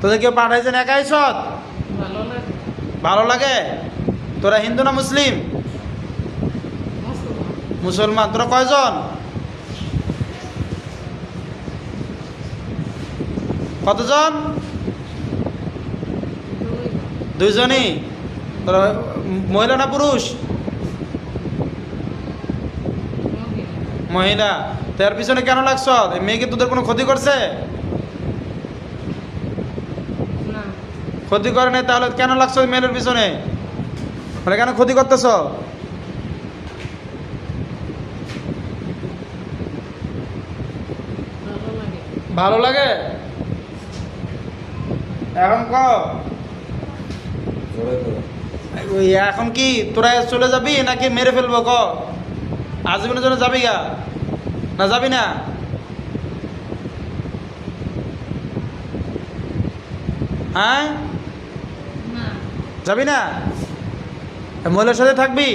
তোদের কেউ পাঠাইছেন একাই সৎ? ভালো লাগে। ভালো লাগে? তোরা হিন্দু না মুসলিম? মুসলমান। মুসলমান। তোরা কয়জন? কতজন? দুই। দুইজনই। তোরা মহিলা না পুরুষ? মহিলা। মহিলা। তার পিছনে কেন লাগছ? এই মেয়ে কি তোদের কোনো ক্ষতি করছে? না। ক্ষতি করে নাই, তাহলে কেন লাগছো ওই মেয়ের পিছনে? মানে কেন ক্ষতি করতেছ? ভালো লাগে। ভালো লাগে? এখন ক ওই এখন কি তোরা চলে যাবি নাকি মেরে ফেলবো? ক আজীবনের জন্য যাবি গা না যাবি না? হ্যাঁ, না। যাবি না? মহিলার সাথে থাকবি?